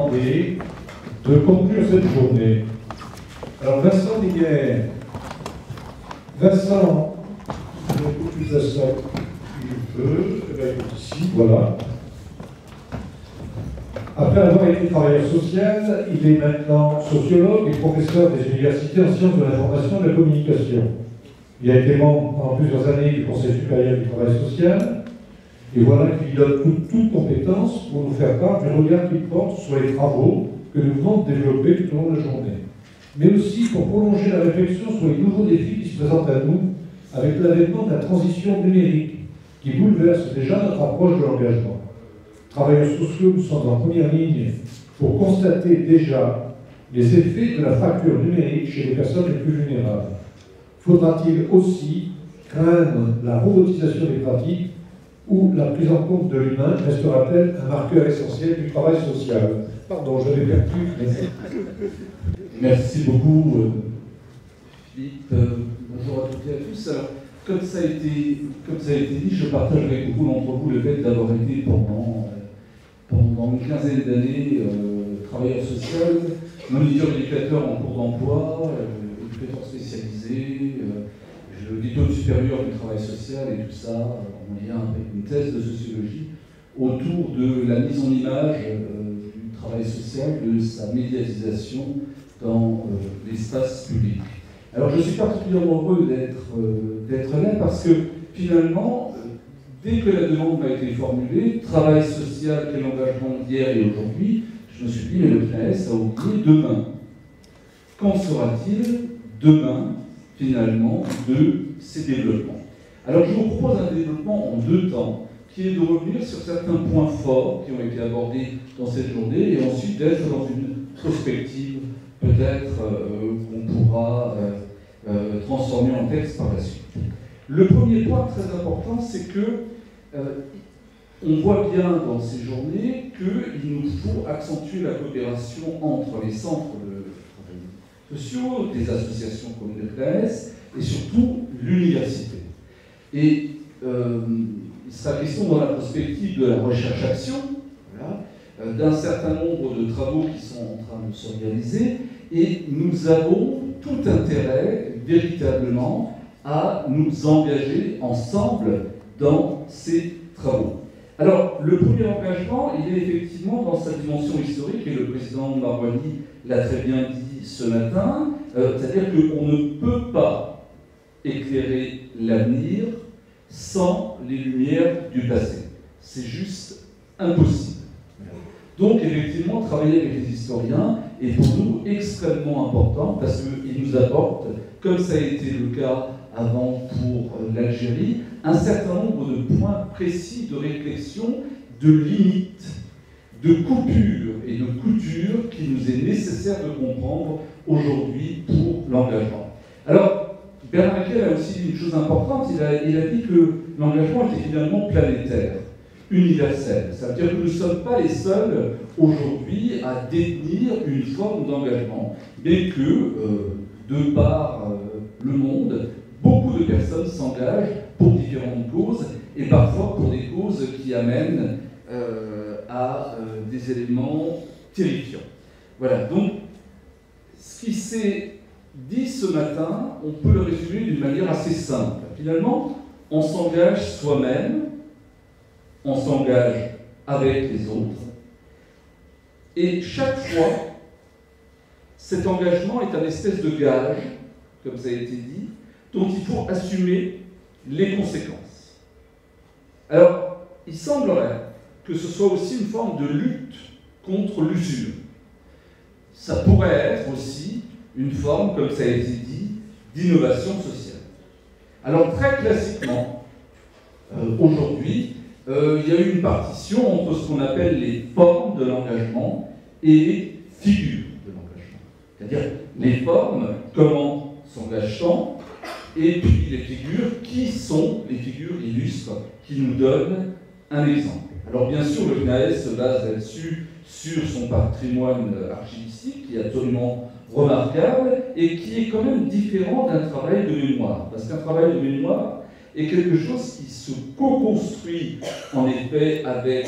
Et de conclure cette journée. Alors Vincent Niguer, Vincent, je vais couper ça si je peux, eh bien, ici, voilà. Après avoir été travailleur social, il est maintenant sociologue et professeur des universités en sciences de l'information et de la communication. Il a été membre pendant plusieurs années du Conseil supérieur du travail social. Et voilà qu'il donne toute compétence pour nous faire part du regard qu'il porte sur les travaux que nous venons de développer tout au long de la journée. Mais aussi pour prolonger la réflexion sur les nouveaux défis qui se présentent à nous avec l'avènement de la transition numérique qui bouleverse déjà notre approche de l'engagement. Travailleurs sociaux, nous sommes en première ligne pour constater déjà les effets de la fracture numérique chez les personnes les plus vulnérables. Faudra-t-il aussi craindre la robotisation des pratiques où la prise en compte de l'humain restera-t-elle un marqueur essentiel du travail social? Pardon, je l'avais perdu. Merci beaucoup, Philippe. Bonjour à toutes et à tous. Alors, comme ça a été dit, je partage avec beaucoup d'entre vous le fait d'avoir été pendant une quinzaine d'années travailleur social, moniteur éducateur en cours d'emploi, éducateur spécialisé, le diplôme supérieur du travail social et tout ça en lien avec une thèse de sociologie autour de la mise en image du travail social, de sa médiatisation dans l'espace public. Alors je suis particulièrement heureux d'être là parce que finalement, dès que la demande m'a été formulée, travail social, quel engagement d'hier et aujourd'hui, je me suis dit, mais le CNES a oublié demain. Qu'en sera-t-il demain, finalement, de ces développements? Alors je vous propose un développement en deux temps, qui est de revenir sur certains points forts qui ont été abordés dans cette journée, et ensuite d'être dans une prospective, peut-être, qu'on pourra transformer en texte par la suite. Le premier point très important, c'est que on voit bien dans ces journées qu'il nous faut accentuer la coopération entre les centres de travail sociaux, des associations comme le CNES, et surtout l'université. Et il sera question dans la perspective de la recherche-action, voilà, d'un certain nombre de travaux qui sont en train de s'organiser, et nous avons tout intérêt, véritablement, à nous engager ensemble dans ces travaux. Alors, le premier engagement, il est effectivement dans sa dimension historique, et le président Marouani l'a très bien dit ce matin, c'est-à-dire qu'on ne peut pas éclairer l'avenir sans les lumières du passé. C'est juste impossible. Donc, effectivement, travailler avec les historiens est pour nous extrêmement important parce qu'ils nous apportent, comme ça a été le cas avant pour l'Algérie, un certain nombre de points précis de réflexion, de limites, de coupures et de coutures qu'il nous est nécessaire de comprendre aujourd'hui pour l'engagement. Alors, Bernard Haeckel a aussi dit une chose importante, il a dit que l'engagement était finalement planétaire, universel. Ça veut dire que nous ne sommes pas les seuls aujourd'hui à détenir une forme d'engagement, mais que, de par le monde, beaucoup de personnes s'engagent pour différentes causes, et parfois pour des causes qui amènent à des éléments terrifiants. Voilà, donc, ce qui s'est dit ce matin, on peut le résumer d'une manière assez simple. Finalement, on s'engage soi-même, on s'engage avec les autres, et chaque fois, cet engagement est un espèce de gage, comme ça a été dit, dont il faut assumer les conséquences. Alors, il semblerait que ce soit aussi une forme de lutte contre l'usure. Ça pourrait être aussi une forme, comme ça a été dit, d'innovation sociale. Alors, très classiquement, aujourd'hui, il y a eu une partition entre ce qu'on appelle les formes de l'engagement et les figures de l'engagement. C'est-à-dire les formes, comment s'engage-t-on, et puis les figures, qui sont les figures illustres qui nous donnent un exemple. Alors bien sûr, le CNAES se base là-dessus sur son patrimoine archivistique, qui est absolument remarquable, et qui est quand même différent d'un travail de mémoire. Parce qu'un travail de mémoire, est quelque chose qui se co-construit en effet avec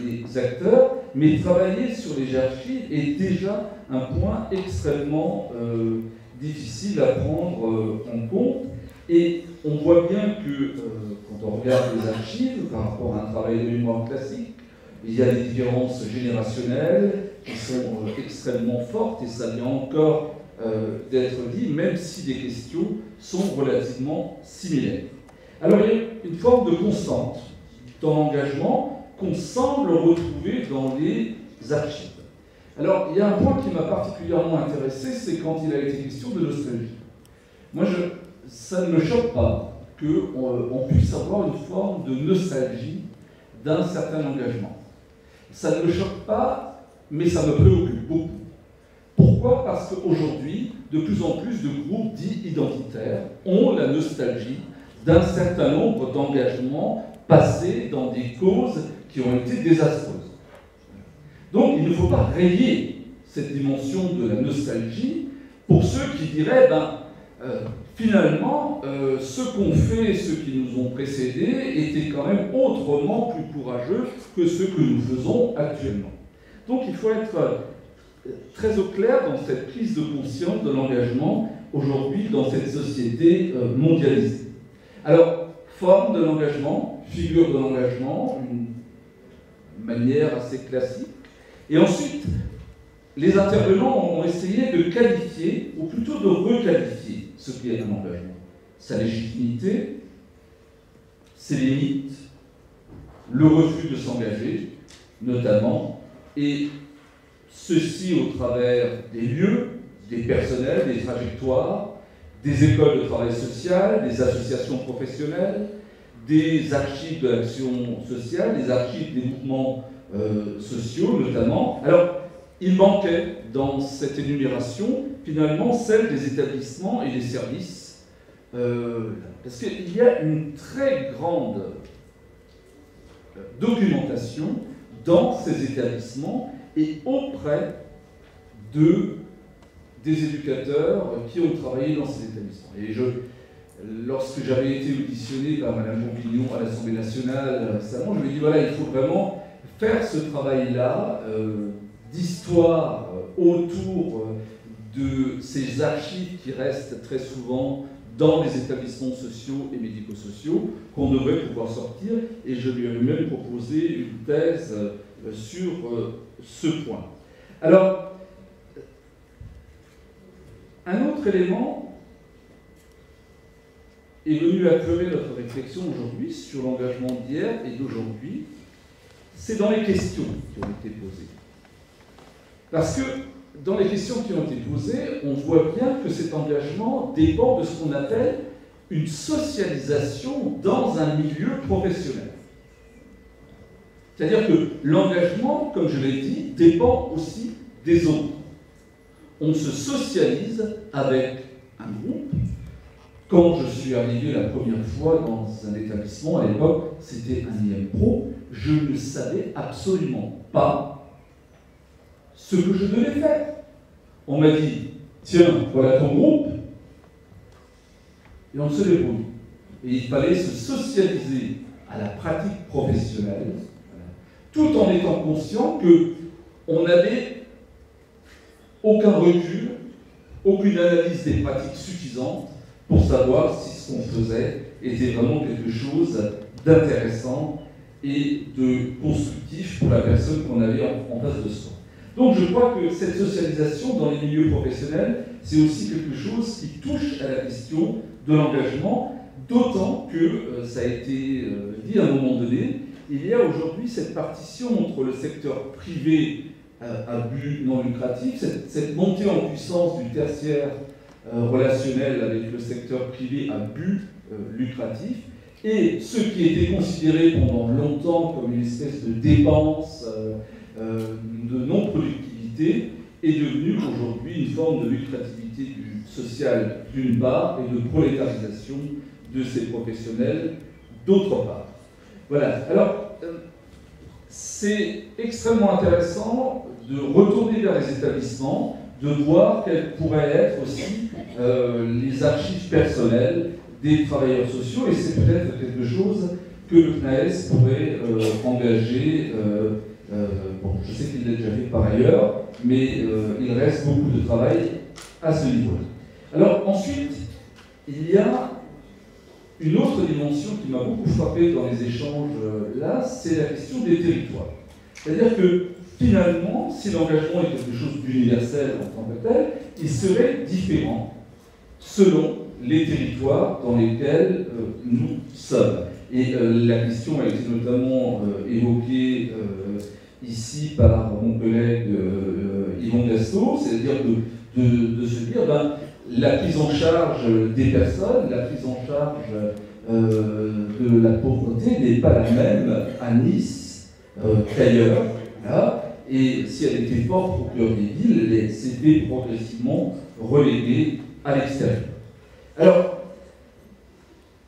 les acteurs, mais travailler sur les archives est déjà un point extrêmement difficile à prendre en compte. Et on voit bien que quand on regarde les archives par rapport à un travail de mémoire classique, il y a des différences générationnelles qui sont extrêmement fortes, et ça vient encore d'être dit, même si des questions sont relativement similaires. Alors il y a une forme de constante dans l'engagement qu'on semble retrouver dans les archives. Alors il y a un point qui m'a particulièrement intéressé, c'est quand il a été question de nostalgie. Moi, ça ne me choque pas qu'on puisse avoir une forme de nostalgie d'un certain engagement. Ça ne me choque pas, mais ça me préoccupe beaucoup. Pourquoi? Parce qu'aujourd'hui, de plus en plus de groupes dits identitaires ont la nostalgie d'un certain nombre d'engagements passés dans des causes qui ont été désastreuses. Donc, il ne faut pas rayer cette dimension de la nostalgie pour ceux qui diraient, finalement, ce qu'ont fait ceux qui nous ont précédés étaient quand même autrement plus courageux que ce que nous faisons actuellement. Donc il faut être très au clair dans cette prise de conscience de l'engagement aujourd'hui dans cette société mondialisée. Alors, forme de l'engagement, figure de l'engagement, une manière assez classique. Et ensuite, les intervenants ont essayé de qualifier, ou plutôt de requalifier, ce qu'est un engagement. Sa légitimité, ses limites, le refus de s'engager, notamment, et ceci au travers des lieux, des personnels, des trajectoires, des écoles de travail social, des associations professionnelles, des archives de l'action sociale, des archives des mouvements sociaux, notamment. Alors, il manquait dans cette énumération, finalement, celle des établissements et des services, parce qu'il y a une très grande documentation dans ces établissements et auprès des éducateurs qui ont travaillé dans ces établissements. Et lorsque j'avais été auditionné par Mme Pompignon à l'Assemblée nationale récemment, je lui ai dit, voilà, il faut vraiment faire ce travail-là d'histoire autour de ces archives qui restent très souvent dans les établissements sociaux et médico-sociaux, qu'on devrait pouvoir sortir, et je lui avais même proposé une thèse sur ce point. Alors, un autre élément est venu accélérer notre réflexion aujourd'hui sur l'engagement d'hier et d'aujourd'hui, c'est dans les questions qui ont été posées. Parce que dans les questions qui ont été posées, on voit bien que cet engagement dépend de ce qu'on appelle une socialisation dans un milieu professionnel. C'est-à-dire que l'engagement, comme je l'ai dit, dépend aussi des autres. On se socialise avec un groupe. Quand je suis arrivé la première fois dans un établissement, à l'époque, c'était un IMPRO, je ne savais absolument pas ce que je devais faire. On m'a dit, tiens, voilà ton groupe, et on se débrouille. Et il fallait se socialiser à la pratique professionnelle, tout en étant conscient qu'on n'avait aucun recul, aucune analyse des pratiques suffisante pour savoir si ce qu'on faisait était vraiment quelque chose d'intéressant et de constructif pour la personne qu'on avait en face de soi. Donc je crois que cette socialisation dans les milieux professionnels, c'est aussi quelque chose qui touche à la question de l'engagement, d'autant que, ça a été dit à un moment donné, il y a aujourd'hui cette partition entre le secteur privé à but non lucratif, cette montée en puissance du tertiaire relationnel avec le secteur privé à but lucratif, et ce qui était considéré pendant longtemps comme une espèce de dépense, de non-productivité, est devenu aujourd'hui une forme de lucrativité sociale d'une part et de prolétarisation de ces professionnels d'autre part. Voilà. Alors, c'est extrêmement intéressant de retourner vers les établissements, de voir quelles pourraient être aussi les archives personnelles des travailleurs sociaux, et c'est peut-être quelque chose que le CNAES pourrait engager. Bon, je sais qu'il l'a déjà fait par ailleurs, mais il reste beaucoup de travail à ce niveau-là. Alors ensuite, il y a une autre dimension qui m'a beaucoup frappé dans les échanges là, c'est la question des territoires. C'est-à-dire que finalement, si l'engagement est quelque chose d'universel en tant que tel, il serait différent selon les territoires dans lesquels nous sommes. Et la question a été notamment évoquée ici par mon collègue Yvon Gastaud, c'est-à-dire de se dire la prise en charge des personnes, la prise en charge de la pauvreté n'est pas la même à Nice qu'ailleurs. Voilà. Et si elle était forte au cœur des villes, elle s'était progressivement reléguée à l'extérieur. Alors,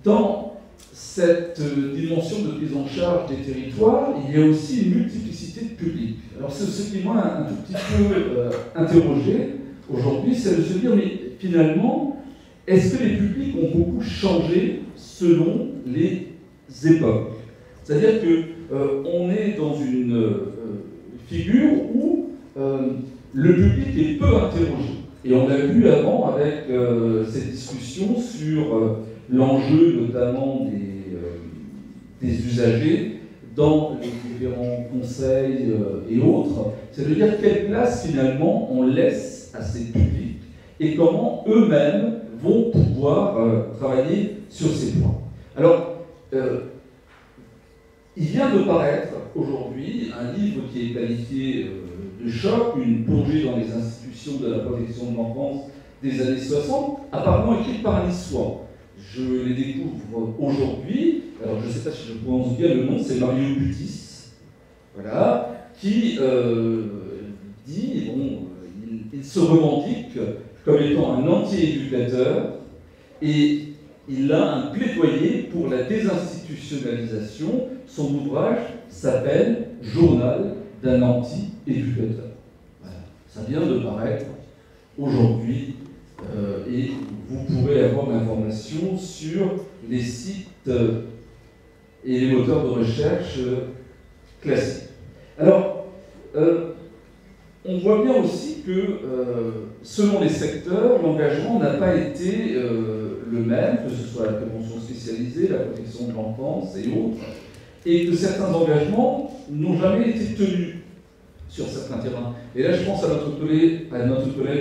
dans cette dimension de prise en charge des territoires, il y a aussi une multiplicité de publics. Alors, ce qui m'a un tout petit peu interrogé aujourd'hui, c'est de se dire, mais finalement, est-ce que les publics ont beaucoup changé selon les époques? C'est-à-dire qu'on est dans une figure où le public est peu interrogé. Et on l'a vu avant avec cette discussion sur l'enjeu notamment des usagers dans les différents conseils et autres. C'est de dire quelle place finalement on laisse à ces publics et comment eux-mêmes vont pouvoir travailler sur ces points. Alors, il vient de paraître aujourd'hui un livre qui est qualifié de choc, une plongée dans les institutions de la protection de l'enfance des années 60, apparemment écrit par un Niçois. Je les découvre aujourd'hui, alors je ne sais pas si je prononce bien le nom, c'est Mario Butis, voilà, qui dit, bon, il se revendique comme étant un anti-éducateur et il a un plaidoyer pour la désinstitutionnalisation. Son ouvrage s'appelle « Journal d'un anti-éducateur ». Voilà. Ça vient de paraître aujourd'hui et vous pourrez avoir l'information sur les sites et les moteurs de recherche classiques. Alors, on voit bien aussi que selon les secteurs, l'engagement n'a pas été le même, que ce soit la prévention spécialisée, la protection de l'enfance et autres, et que certains engagements n'ont jamais été tenus sur certains terrains. Et là, je pense à notre collègue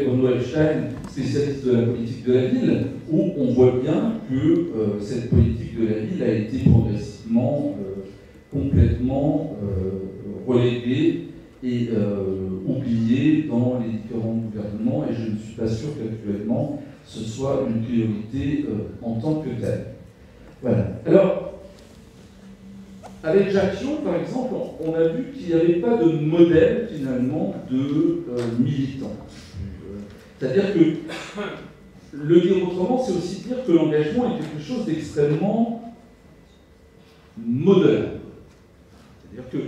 Renaud Epstein, spécialiste de la politique de la ville, où on voit bien que cette politique de la ville a été progressivement, complètement reléguée et oubliée dans les différents gouvernements, et je ne suis pas sûr qu'actuellement ce soit une priorité en tant que telle. Voilà. Alors, avec Jacques Chion, par exemple, on a vu qu'il n'y avait pas de modèle, finalement, de militants. C'est-à-dire que, le dire autrement, c'est aussi dire que l'engagement est quelque chose d'extrêmement moderne. C'est-à-dire que,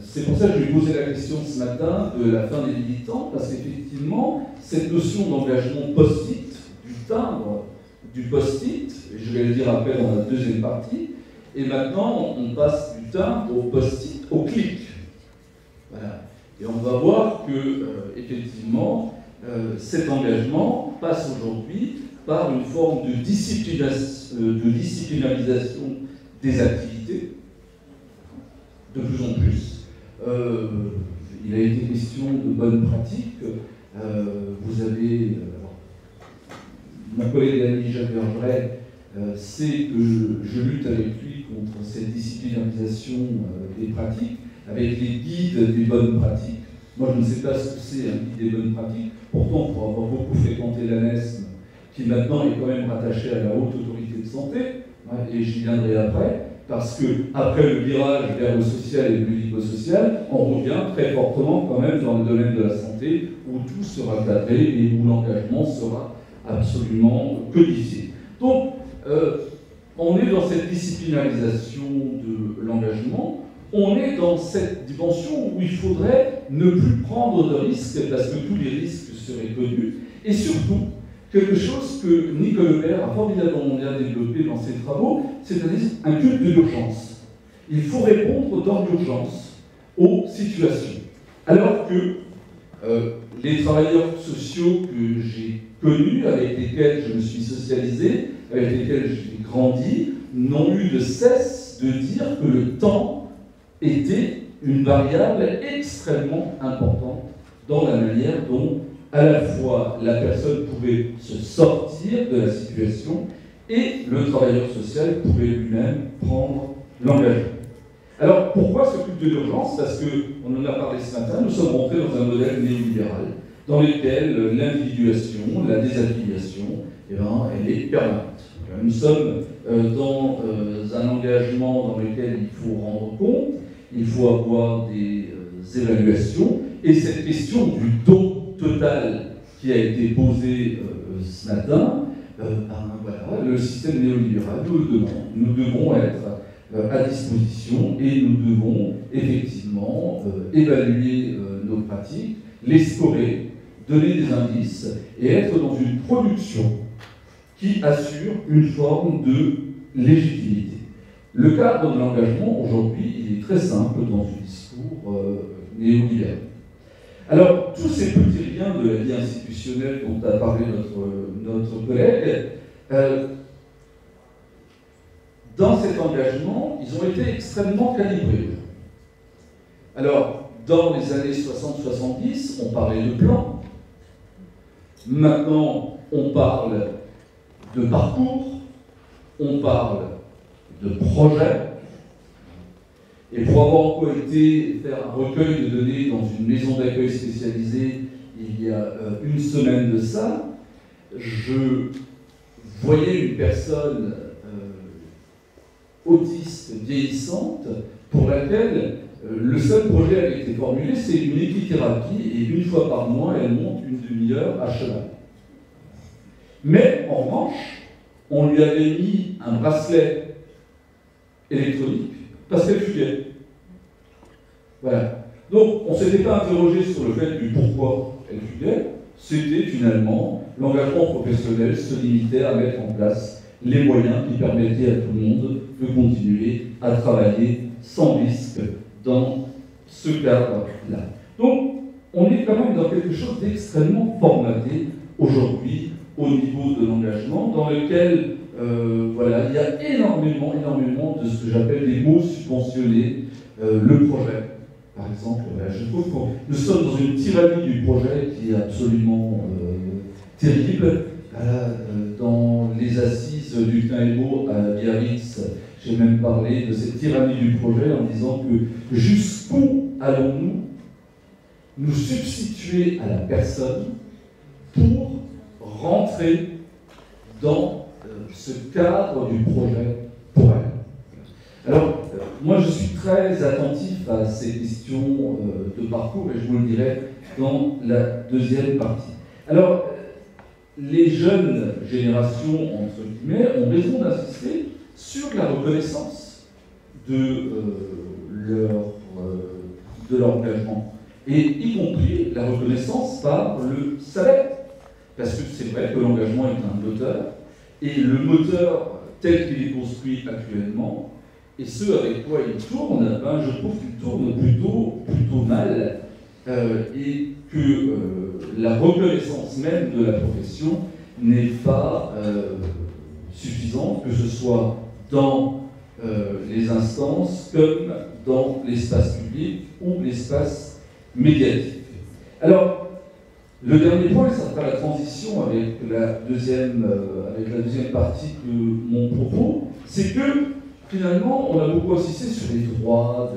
c'est pour ça que je vais poser la question ce matin de la fin des militants, parce qu'effectivement, cette notion d'engagement post-it, du timbre du post-it, et je vais le dire après dans la deuxième partie, et maintenant on passe du timbre au post-it, au clic. Voilà. Et on va voir que, effectivement, cet engagement passe aujourd'hui par une forme de disciplinarisation des activités, de plus en plus. Il a été question de bonnes pratiques. Vous avez, mon collègue ami Jacques Vergeret sait que je lutte avec lui contre cette disciplinarisation des pratiques, avec les guides des bonnes pratiques. Moi, je ne sais pas ce que c'est un guide des bonnes pratiques. Pourtant, pour avoir beaucoup fréquenté l'ANESM, qui maintenant est quand même rattaché à la haute autorité de santé, et j'y viendrai après, parce que après le virage vers le social et le médico-social, on revient très fortement quand même dans le domaine de la santé, où tout sera cadré et où l'engagement sera absolument codifié. Donc, on est dans cette disciplinarisation de l'engagement, on est dans cette dimension où il faudrait ne plus prendre de risques, parce que tous les risques seraient connus, et surtout quelque chose que Nicole Lebert a formidablement bien développé dans ses travaux, c'est-à-dire un culte de l'urgence. Il faut répondre dans l'urgence aux situations. Alors que les travailleurs sociaux que j'ai connus, avec lesquels je me suis socialisé, avec lesquels j'ai grandi, n'ont eu de cesse de dire que le temps était une variable extrêmement importante dans la manière dont, à la fois, la personne pouvait se sortir de la situation et le travailleur social pouvait lui-même prendre l'engagement. Alors, pourquoi ce culte de l'urgence? Parce qu'on en a parlé ce matin, nous sommes rentrés dans un modèle néolibéral dans lequel l'individuation, la désaffiliation, eh ben, elle est permanente. Nous sommes dans un engagement dans lequel il faut rendre compte, il faut avoir des évaluations, et cette question du don total qui a été posée ce matin, voilà, le système néolibéral nous le demande. Nous devons être à disposition et nous devons effectivement évaluer nos pratiques, les scorer, donner des indices et être dans une production qui assure une forme de légitimité. Le cadre de l'engagement, aujourd'hui, il est très simple dans ce discours néolibéral. Alors, tous ces petits liens de la vie institutionnelle dont a parlé notre collègue, dans cet engagement, ils ont été extrêmement calibrés. Alors, dans les années 60-70, on parlait de plan. Maintenant, on parle de parcours, on parle de projet. Et pour avoir encore été faire un recueil de données dans une maison d'accueil spécialisée il y a une semaine de ça, je voyais une personne autiste vieillissante pour laquelle le seul projet avait été formulé, c'est une équithérapie et une fois par mois, elle monte une demi-heure à cheval. Mais en revanche, on lui avait mis un bracelet électronique parce qu'elle fuyait. Voilà. Donc, on ne s'était pas interrogé sur le fait du pourquoi elle fuyait. C'était finalement l'engagement professionnel se limitait à mettre en place les moyens qui permettaient à tout le monde de continuer à travailler sans risque dans ce cadre-là. Donc, on est quand même dans quelque chose d'extrêmement formaté aujourd'hui au niveau de l'engagement, dans lequel voilà, il y a énormément de ce que j'appelle des mots subventionnés, le projet. Par exemple, je trouve que nous sommes dans une tyrannie du projet qui est absolument terrible. Dans les assises du Taïbo à Biarritz, j'ai même parlé de cette tyrannie du projet en disant que jusqu'où allons-nous nous substituer à la personne pour rentrer dans ce cadre du projet pour elle. Alors, moi je suis très attentif à ces questions de parcours et je vous le dirai dans la deuxième partie. Alors, les jeunes générations, entre guillemets, ont raison d'insister sur la reconnaissance de leur engagement, et y compris la reconnaissance par le salaire. Parce que c'est vrai que l'engagement est un moteur, et le moteur tel qu'il est construit actuellement, et ce avec quoi il tourne, ben, je trouve qu'il tourne plutôt mal, et que la reconnaissance même de la profession n'est pas suffisante, que ce soit dans les instances comme dans l'espace public ou l'espace médiatique. Alors, le dernier point, ça fera la transition avec la deuxième partie de mon propos, c'est que finalement, on a beaucoup insisté sur les droits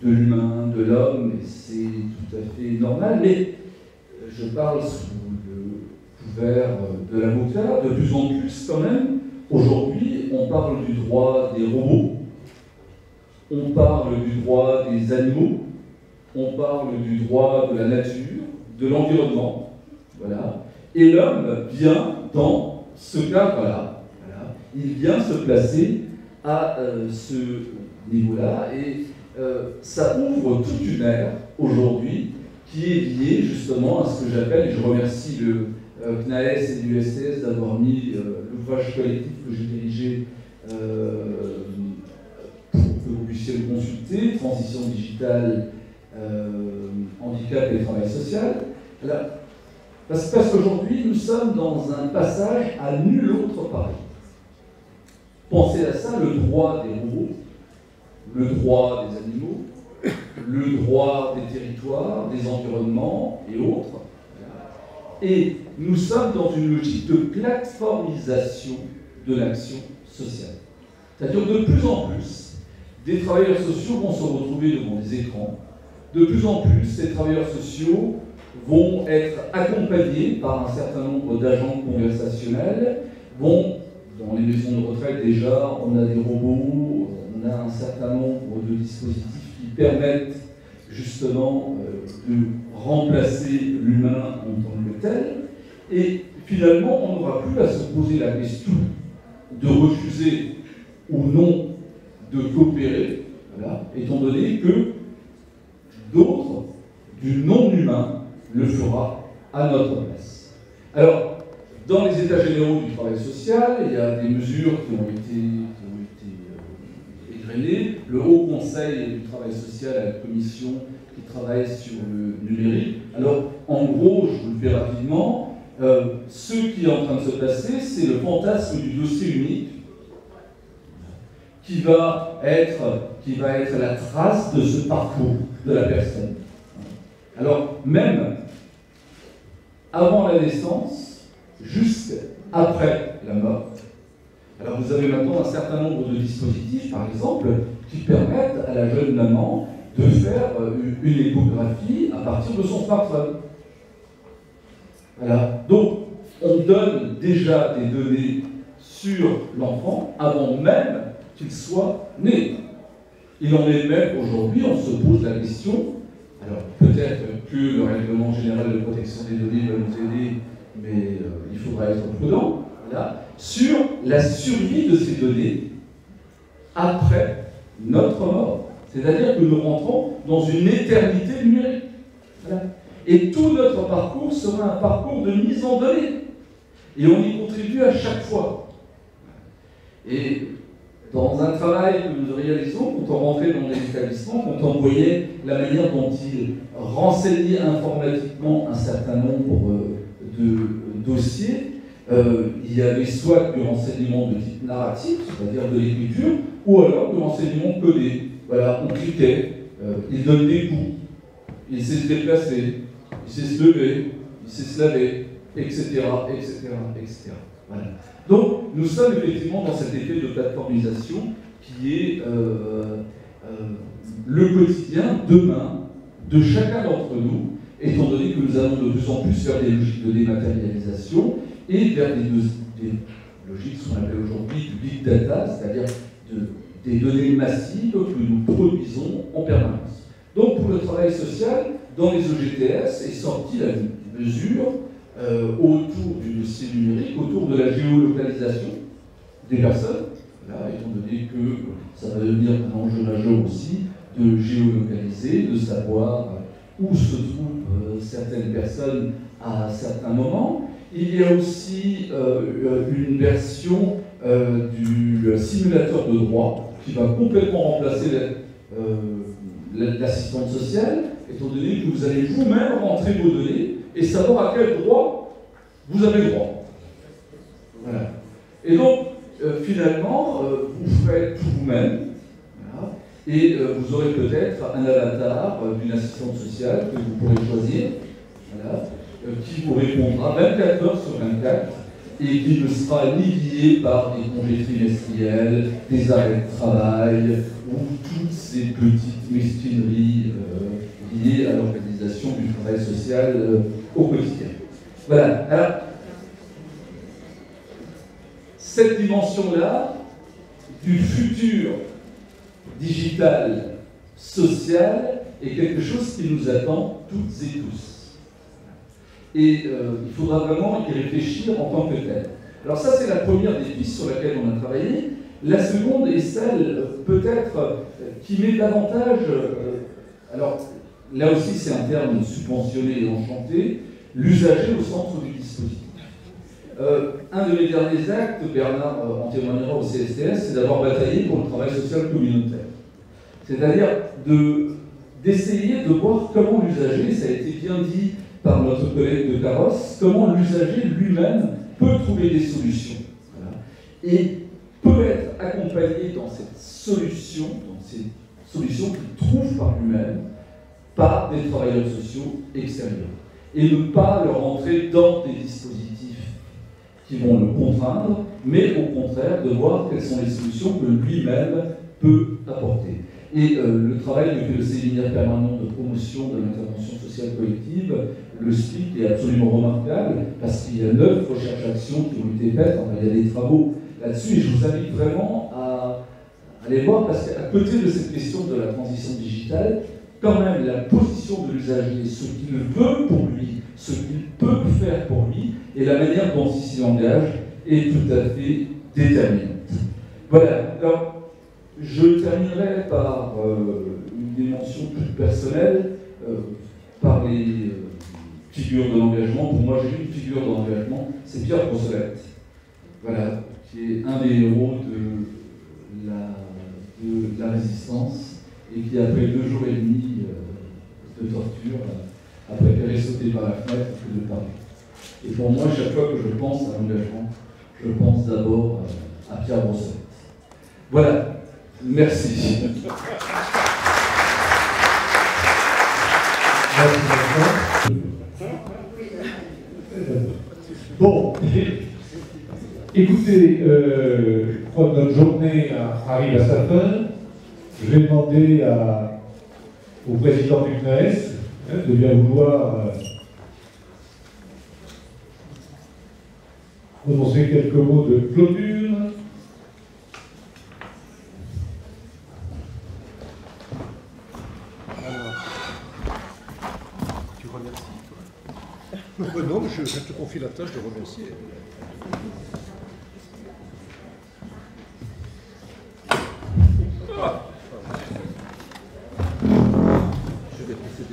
de l'humain, de l'homme, et c'est tout à fait normal, mais je parle sous le couvert de l'avocat, de plus en plus quand même. Aujourd'hui, on parle du droit des robots, on parle du droit des animaux, on parle du droit de la nature, de l'environnement, voilà. Et l'homme vient dans ce cadre-là, voilà. Il vient se placer à ce niveau-là, et ça ouvre toute une ère aujourd'hui qui est liée justement à ce que j'appelle, et je remercie CNAES et l'USTS d'avoir mis l'ouvrage collectif que j'ai dirigé pour que vous puissiez le consulter, Transition digitale, handicap et travail social. Parce qu'aujourd'hui, nous sommes dans un passage à nul autre pareil. Pensez à ça, le droit des robots, le droit des animaux, le droit des territoires, des environnements et autres. Et nous sommes dans une logique de plateformisation de l'action sociale. C'est-à-dire de plus en plus, des travailleurs sociaux vont se retrouver devant des écrans. De plus en plus, ces travailleurs sociaux vont être accompagnés par un certain nombre d'agents conversationnels, dans les maisons de retraite déjà, on a des robots, on a un certain nombre de dispositifs qui permettent justement de remplacer l'humain en tant que tel, et finalement on n'aura plus à se poser la question de refuser ou non de coopérer, voilà, étant donné que d'autres, du non-humain, le fera à notre place. Alors, dans les états généraux du travail social, il y a des mesures qui ont été égrenées. Le Haut Conseil du travail social à la Commission qui travaille sur le numérique. Alors, en gros, je vous le fais rapidement, ce qui est en train de se passer, c'est le fantasme du dossier unique qui va être la trace de ce parcours de la personne. Alors, même avant la naissance, jusqu'après la mort. Alors vous avez maintenant un certain nombre de dispositifs, par exemple, qui permettent à la jeune maman de faire une échographie à partir de son smartphone. Voilà. Donc, on donne déjà des données sur l'enfant avant même qu'il soit né. Il en est même aujourd'hui, on se pose la question, alors peut-être que le règlement général de protection des données va nous aider, mais il faudra être prudent, voilà, sur la survie de ces données après notre mort. C'est-à-dire que nous rentrons dans une éternité numérique. Voilà. Et tout notre parcours sera un parcours de mise en données. Et on y contribue à chaque fois. Et dans un travail que nous réalisons, quand on rentrait dans les établissements, quand on voyait la manière dont ils renseignaient informatiquement un certain nombre de dossiers, il y avait soit du renseignement de type narratif, c'est-à-dire de l'écriture, ou alors du renseignement codé. Voilà, on cliquait, il donne des coups, il sait se déplacer, il sait se lever, il sait se laver, etc., etc., etc. Voilà. Donc, nous sommes effectivement dans cet effet de plateformisation qui est le quotidien, demain, de chacun d'entre nous, étant donné que nous allons de plus en plus vers des logiques de dématérialisation et vers des logiques, ce qu'on appelle aujourd'hui du big data, c'est-à-dire des données massives que nous produisons en permanence. Donc, pour le travail social, dans les OGTS est sortie la mesure autour du dossier numérique, autour de la géolocalisation des personnes, là, étant donné que ça va devenir un enjeu majeur aussi, de géolocaliser, de savoir où se trouvent certaines personnes à certains moments. Il y a aussi une version du simulateur de droit qui va complètement remplacer l'assistante sociale, étant donné que vous allez vous-même rentrer vos données et savoir à quel droit vous avez droit. Voilà. Et donc, finalement, vous faites tout vous-même, voilà, et vous aurez peut-être un avatar d'une assistante sociale que vous pourrez choisir, voilà, qui vous répondra 24 heures sur 24 et qui ne sera ni lié par des congés trimestriels, des arrêts de travail ou toutes ces petites mesquineries liées à l'organisation du travail social au quotidien. Voilà. Alors, cette dimension-là du futur digital, social, est quelque chose qui nous attend toutes et tous. Et il faudra vraiment y réfléchir en tant que tel. Alors ça, c'est la première des pistes sur laquelle on a travaillé. La seconde est celle, peut-être, qui met davantage... alors, là aussi, c'est un terme subventionné et enchanté, l'usager au centre du dispositif. Un de mes derniers actes, Bernard en témoignera au CSTS, c'est d'avoir bataillé pour le travail social communautaire. C'est-à-dire d'essayer de voir comment l'usager, ça a été bien dit par notre collègue de Carrosse, comment l'usager lui-même peut trouver des solutions. Voilà. Et peut être accompagné dans cette solution, dans ces solutions qu'il trouve par lui-même, par des travailleurs sociaux extérieurs. Et ne pas le rentrer dans des dispositifs qui vont le contraindre, mais au contraire de voir quelles sont les solutions que lui-même peut apporter. Et le travail que fait le séminaire permanent de promotion de l'intervention sociale collective, le SPIC, est absolument remarquable parce qu'il y a 9 recherches-actions qui ont été faites, enfin, il y a des travaux là-dessus, et je vous invite vraiment à aller voir parce qu'à côté de cette question de la transition digitale, quand même la position de l'usager, ce qu'il veut pour lui, ce qu'il peut faire pour lui, et la manière dont il s'y engage est tout à fait déterminante. Voilà. Alors, je terminerai par une dimension plus personnelle, par les figures de l'engagement. Pour moi, j'ai une figure d'engagement, c'est Pierre Brossolette, voilà, qui est un des héros de la résistance et qui, après 2 jours et demi de torture, a préféré sauter par la fenêtre que de parler. Et pour moi, chaque fois que je pense à l'engagement, je pense d'abord à Pierre Brossolette. Voilà. Merci. Bon, écoutez, je crois que notre journée arrive à sa fin. Je vais demander au président du CNAES de bien vouloir prononcer quelques mots de clôture. Non, mais je te confie la tâche de remercier.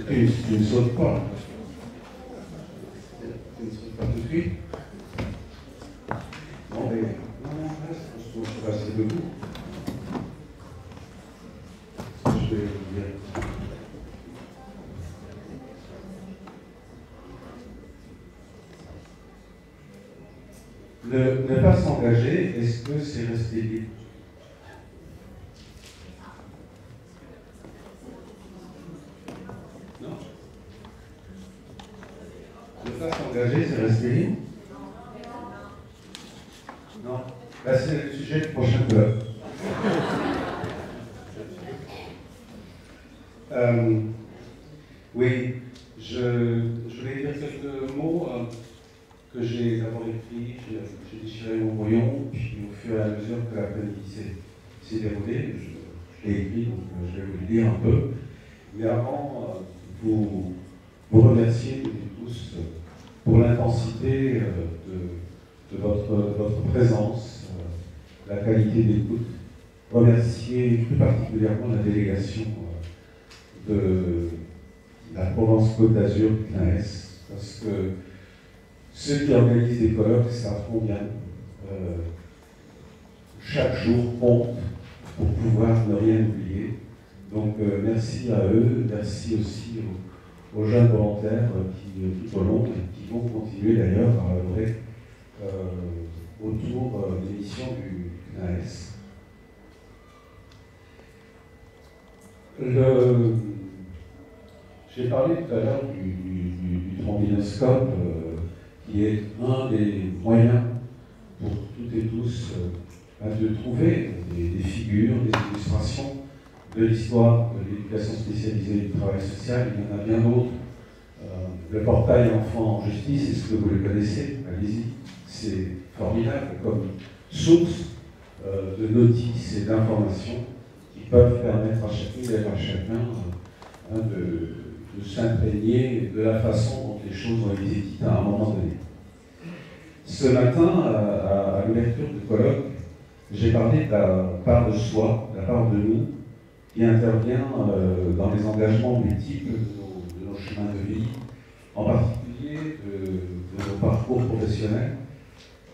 Et il ne saute pas. Il ne saute pas tout de suite. Non, mais non, je vais rester debout. Je vais vous dire. Ne pas s'engager, est-ce que c'est rester libre? Non. Ne pas s'engager, c'est rester libre? Non. Là, c'est le sujet du prochain club. Oui, je voulais dire quelques mots que j'ai d'abord écrit, j'ai déchiré mon brouillon, puis au fur et à mesure que l'après-midi s'est déroulé, je l'ai écrit, donc je vais vous le lire un peu. Mais avant, vous remercier tous pour l'intensité de votre présence, la qualité d'écoute. Remercier plus particulièrement la délégation de la Provence-Côte d'Azur du CNAES, parce que ceux qui organisent des colloques savent combien chaque jour compte pour pouvoir ne rien oublier. Donc merci à eux, merci aussi aux jeunes volontaires qui tout au long et qui vont continuer d'ailleurs à œuvrer autour des missions du CNAES. J'ai parlé tout à l'heure du trombinoscope, qui est un des moyens pour toutes et tous de trouver des figures, des illustrations de l'histoire de l'éducation spécialisée du travail social. Il y en a bien d'autres. Le portail Enfants en Justice, est-ce que vous le connaissez? Allez-y. C'est formidable comme source de notices et d'informations qui peuvent permettre à chacune et à chacun de s'imprégner de la façon dont les choses ont été dites à un moment donné. Ce matin, à l'ouverture du colloque, j'ai parlé de la part de soi, de la part de nous, qui intervient dans les engagements multiples de nos chemins de vie, en particulier de nos parcours professionnels.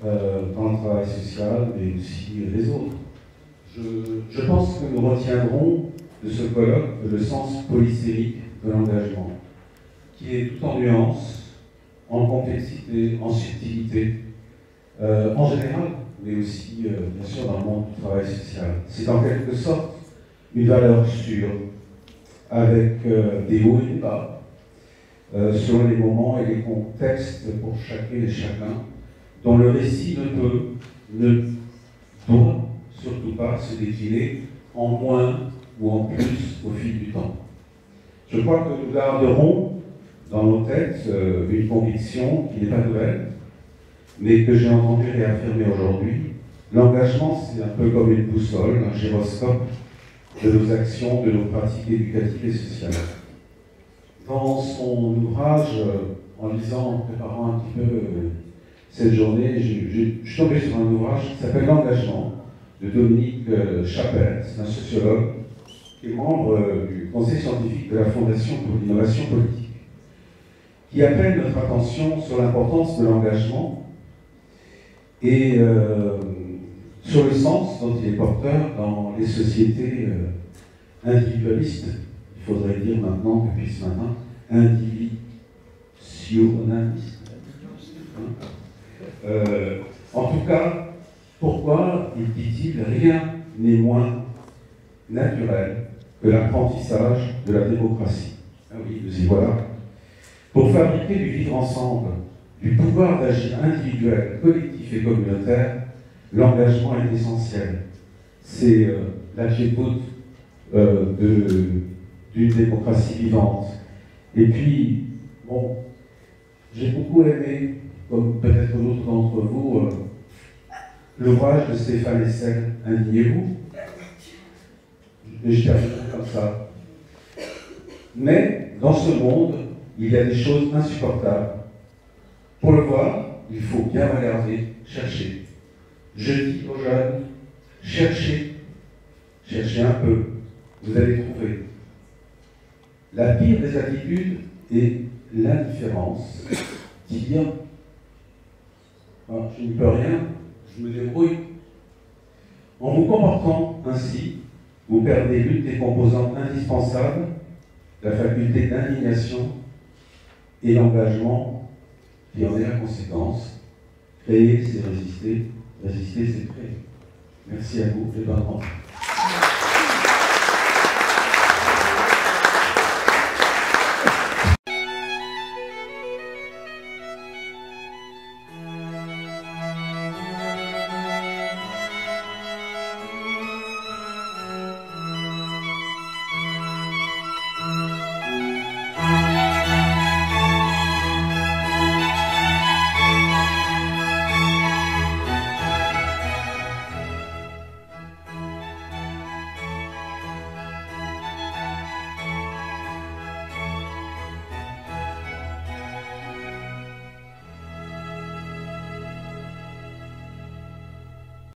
dans le travail social, mais aussi les autres. Je pense que nous retiendrons de ce colloque le sens polysémique de l'engagement, qui est tout en nuances, en complexité, en subtilité, en général, mais aussi, bien sûr, dans le monde du travail social. C'est en quelque sorte une valeur sûre, avec des hauts et des bas, selon les moments et les contextes pour chacune et chacun, dont le récit ne doit surtout pas se décliner en moins ou en plus au fil du temps. Je crois que nous garderons dans nos têtes une conviction qui n'est pas nouvelle, mais que j'ai entendu réaffirmer aujourd'hui. L'engagement, c'est un peu comme une boussole, un gyroscope de nos actions, de nos pratiques éducatives et sociales. Dans son ouvrage, en lisant, en préparant un petit peu cette journée, je suis tombé sur un ouvrage qui s'appelle L'engagement, de Dominique Chappert, un sociologue qui est membre du conseil scientifique de la Fondation pour l'innovation politique, qui appelle notre attention sur l'importance de l'engagement et sur le sens dont il est porteur dans les sociétés individualistes, il faudrait dire maintenant, depuis ce matin, individualistes. En tout cas, pourquoi, dit-il, rien n'est moins naturel que l'apprentissage de la démocratie. Ah oui, nous y voilà. Pour fabriquer du vivre ensemble, du pouvoir d'agir individuel, collectif et communautaire, l'engagement est essentiel. C'est la clé de voûte d'une démocratie vivante. Et puis, bon, j'ai beaucoup aimé, comme peut-être d'autres d'entre vous, l'ouvrage de Stéphane Hessel, Indignez-vous. Et je terminerai comme ça. Mais, dans ce monde, il y a des choses insupportables. Pour le voir, il faut bien regarder, chercher. Je dis aux jeunes, cherchez, cherchez un peu, vous allez trouver. La pire des attitudes est l'indifférence, dire je n'y peux rien, je me débrouille. En vous comportant ainsi, vous perdez l'une des composantes indispensables, la faculté d'indignation et l'engagement qui en est la conséquence. Créer, c'est résister, résister, c'est créer. Merci à vous et bonne rentrée.